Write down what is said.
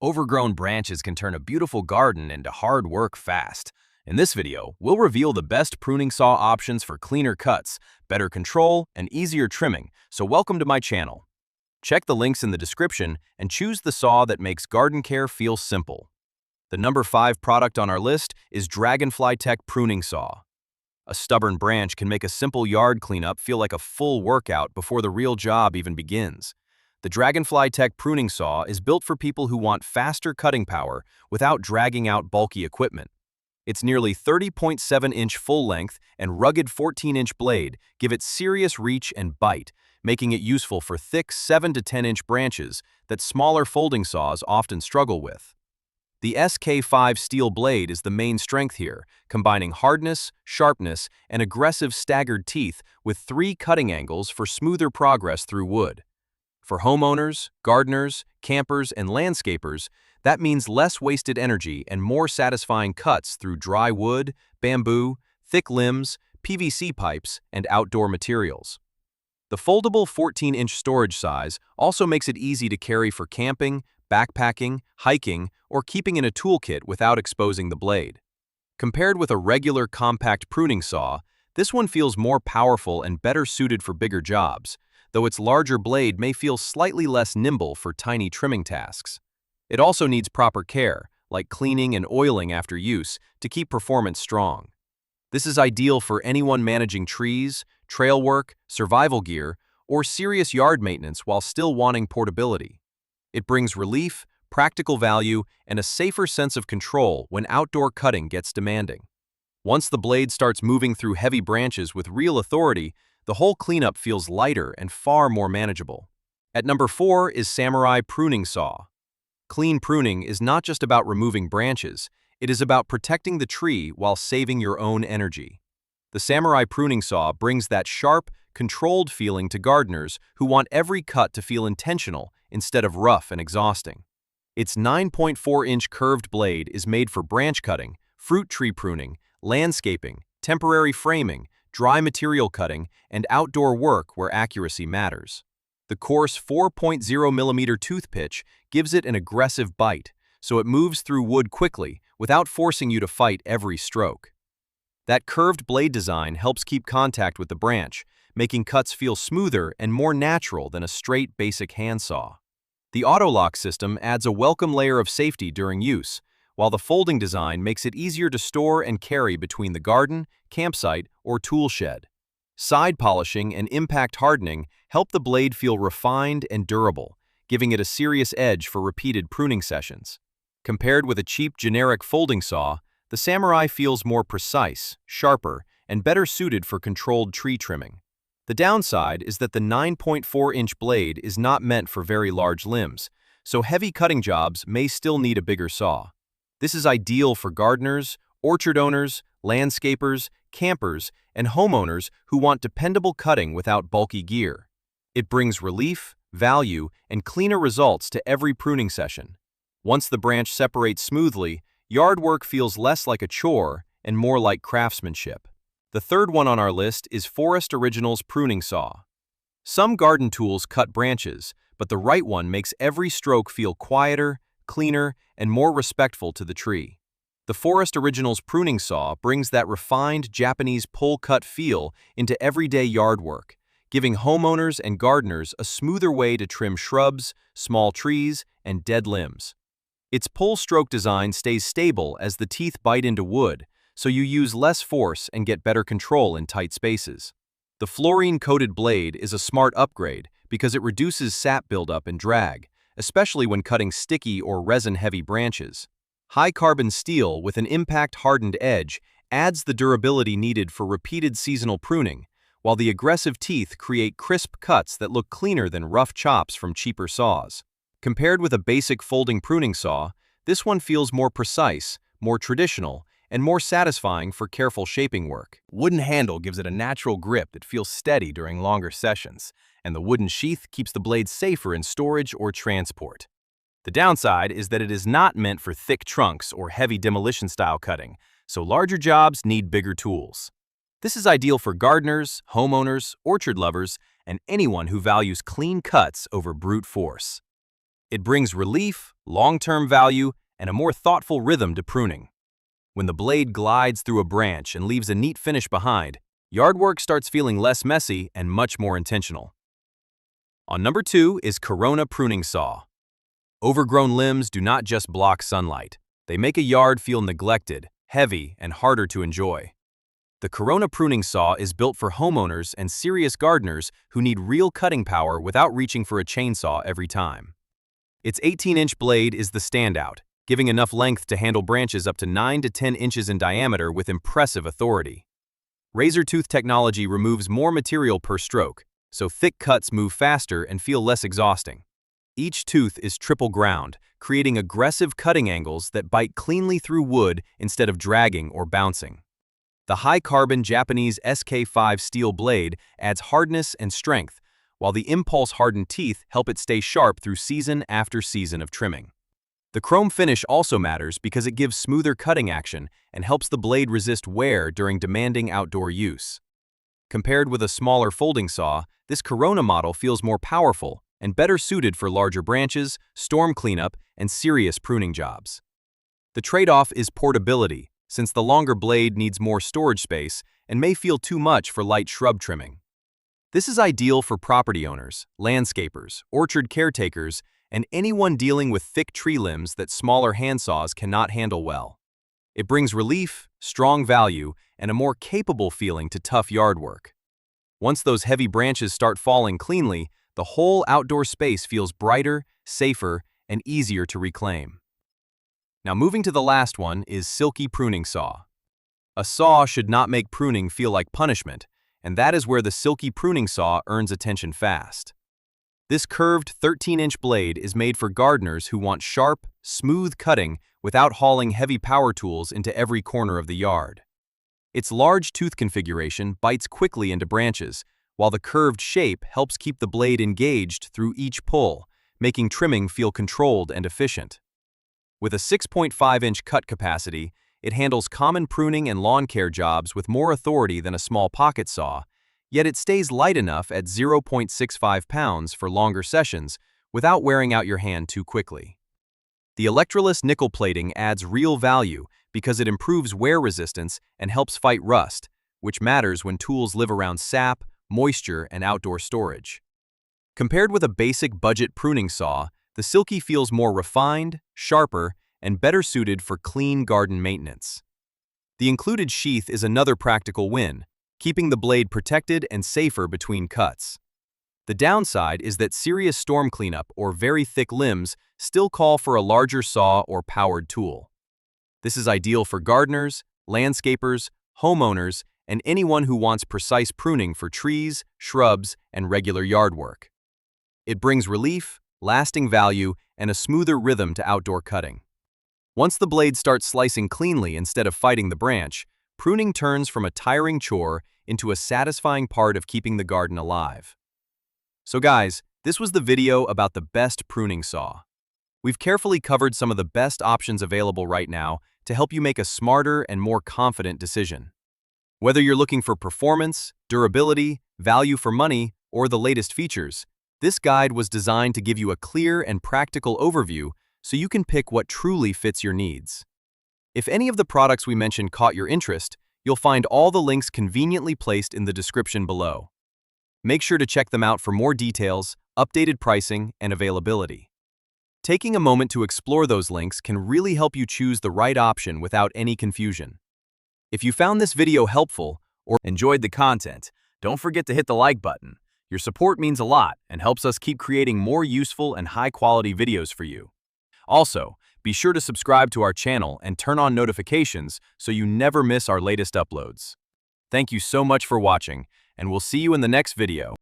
Overgrown branches can turn a beautiful garden into hard work fast. In this video, we'll reveal the best pruning saw options for cleaner cuts, better control, and easier trimming, so welcome to my channel. Check the links in the description and choose the saw that makes garden care feel simple. The number 5 product on our list is DragonflyTec Pruning Saw. A stubborn branch can make a simple yard cleanup feel like a full workout before the real job even begins. The DragonflyTec Pruning Saw is built for people who want faster cutting power without dragging out bulky equipment. Its nearly 30.7-inch full length and rugged 14-inch blade give it serious reach and bite, making it useful for thick 7 to 10-inch branches that smaller folding saws often struggle with. The SK5 steel blade is the main strength here, combining hardness, sharpness, and aggressive staggered teeth with 3 cutting angles for smoother progress through wood. For homeowners, gardeners, campers, and landscapers, that means less wasted energy and more satisfying cuts through dry wood, bamboo, thick limbs, PVC pipes, and outdoor materials. The foldable 14-inch storage size also makes it easy to carry for camping, backpacking, hiking, or keeping in a toolkit without exposing the blade. Compared with a regular compact pruning saw, this one feels more powerful and better suited for bigger jobs, though its larger blade may feel slightly less nimble for tiny trimming tasks. It also needs proper care, like cleaning and oiling after use, to keep performance strong. This is ideal for anyone managing trees, trail work, survival gear, or serious yard maintenance while still wanting portability. It brings relief, practical value, and a safer sense of control when outdoor cutting gets demanding. Once the blade starts moving through heavy branches with real authority, the whole cleanup feels lighter and far more manageable. At number 4 is Samurai Pruning Saw. Clean pruning is not just about removing branches, it is about protecting the tree while saving your own energy. The Samurai Pruning Saw brings that sharp, controlled feeling to gardeners who want every cut to feel intentional instead of rough and exhausting. Its 9.4-inch curved blade is made for branch cutting, fruit tree pruning, landscaping, temporary framing, dry material cutting, and outdoor work where accuracy matters. The coarse 4.0mm tooth pitch gives it an aggressive bite, so it moves through wood quickly without forcing you to fight every stroke. That curved blade design helps keep contact with the branch, making cuts feel smoother and more natural than a straight basic handsaw. The auto-lock system adds a welcome layer of safety during use, while the folding design makes it easier to store and carry between the garden, campsite, or tool shed. Side polishing and impact hardening help the blade feel refined and durable, giving it a serious edge for repeated pruning sessions. Compared with a cheap generic folding saw, the Samurai feels more precise, sharper, and better suited for controlled tree trimming. The downside is that the 9.4-inch blade is not meant for very large limbs, so heavy cutting jobs may still need a bigger saw. This is ideal for gardeners, orchard owners, landscapers, campers, and homeowners who want dependable cutting without bulky gear. It brings relief, value, and cleaner results to every pruning session. Once the branch separates smoothly, yard work feels less like a chore and more like craftsmanship. The third one on our list is Forest Originals Pruning Saw. Some garden tools cut branches, but the right one makes every stroke feel quieter, cleaner, and more respectful to the tree. The Forest Originals Pruning Saw brings that refined Japanese pull-cut feel into everyday yard work, giving homeowners and gardeners a smoother way to trim shrubs, small trees, and dead limbs. Its pull-stroke design stays stable as the teeth bite into wood, so you use less force and get better control in tight spaces. The fluorine-coated blade is a smart upgrade because it reduces sap buildup and drag, especially when cutting sticky or resin-heavy branches. High-carbon steel with an impact-hardened edge adds the durability needed for repeated seasonal pruning, while the aggressive teeth create crisp cuts that look cleaner than rough chops from cheaper saws. Compared with a basic folding pruning saw, this one feels more precise, more traditional, and more satisfying for careful shaping work. Wooden handle gives it a natural grip that feels steady during longer sessions, and the wooden sheath keeps the blade safer in storage or transport. The downside is that it is not meant for thick trunks or heavy demolition-style cutting, so larger jobs need bigger tools. This is ideal for gardeners, homeowners, orchard lovers, and anyone who values clean cuts over brute force. It brings relief, long-term value, and a more thoughtful rhythm to pruning. When the blade glides through a branch and leaves a neat finish behind, yard work starts feeling less messy and much more intentional. On number 2 is Corona Pruning Saw. Overgrown limbs do not just block sunlight. They make a yard feel neglected, heavy, and harder to enjoy. The Corona Pruning Saw is built for homeowners and serious gardeners who need real cutting power without reaching for a chainsaw every time. Its 18-inch blade is the standout, giving enough length to handle branches up to 9 to 10 inches in diameter with impressive authority. Razor tooth technology removes more material per stroke, so thick cuts move faster and feel less exhausting. Each tooth is triple ground, creating aggressive cutting angles that bite cleanly through wood instead of dragging or bouncing. The high-carbon Japanese SK5 steel blade adds hardness and strength, while the impulse-hardened teeth help it stay sharp through season after season of trimming. The chrome finish also matters because it gives smoother cutting action and helps the blade resist wear during demanding outdoor use. Compared with a smaller folding saw, this Corona model feels more powerful and better suited for larger branches, storm cleanup, and serious pruning jobs. The trade-off is portability, since the longer blade needs more storage space and may feel too much for light shrub trimming. This is ideal for property owners, landscapers, orchard caretakers, and anyone dealing with thick tree limbs that smaller handsaws cannot handle well. It brings relief, strong value, and a more capable feeling to tough yard work. Once those heavy branches start falling cleanly, the whole outdoor space feels brighter, safer, and easier to reclaim. Now moving to the last one is Silky Pruning Saw. A saw should not make pruning feel like punishment, and that is where the Silky Pruning Saw earns attention fast. This curved 13-inch blade is made for gardeners who want sharp, smooth cutting without hauling heavy power tools into every corner of the yard. Its large tooth configuration bites quickly into branches, while the curved shape helps keep the blade engaged through each pull, making trimming feel controlled and efficient. With a 6.5-inch cut capacity, it handles common pruning and lawn care jobs with more authority than a small pocket saw, yet it stays light enough at 0.65 pounds for longer sessions without wearing out your hand too quickly. The electroless nickel plating adds real value because it improves wear resistance and helps fight rust, which matters when tools live around sap, moisture, and outdoor storage. Compared with a basic budget pruning saw, the Silky feels more refined, sharper, and better suited for clean garden maintenance. The included sheath is another practical win, keeping the blade protected and safer between cuts. The downside is that serious storm cleanup or very thick limbs still call for a larger saw or powered tool. This is ideal for gardeners, landscapers, homeowners, and anyone who wants precise pruning for trees, shrubs, and regular yard work. It brings relief, lasting value, and a smoother rhythm to outdoor cutting. Once the blade starts slicing cleanly instead of fighting the branch, pruning turns from a tiring chore into a satisfying part of keeping the garden alive. So guys, this was the video about the best pruning saw. We've carefully covered some of the best options available right now to help you make a smarter and more confident decision. Whether you're looking for performance, durability, value for money, or the latest features, this guide was designed to give you a clear and practical overview so you can pick what truly fits your needs. If any of the products we mentioned caught your interest, you'll find all the links conveniently placed in the description below. Make sure to check them out for more details, updated pricing, and availability. Taking a moment to explore those links can really help you choose the right option without any confusion. If you found this video helpful or enjoyed the content, don't forget to hit the like button. Your support means a lot and helps us keep creating more useful and high-quality videos for you. Also, be sure to subscribe to our channel and turn on notifications so you never miss our latest uploads. Thank you so much for watching, and we'll see you in the next video.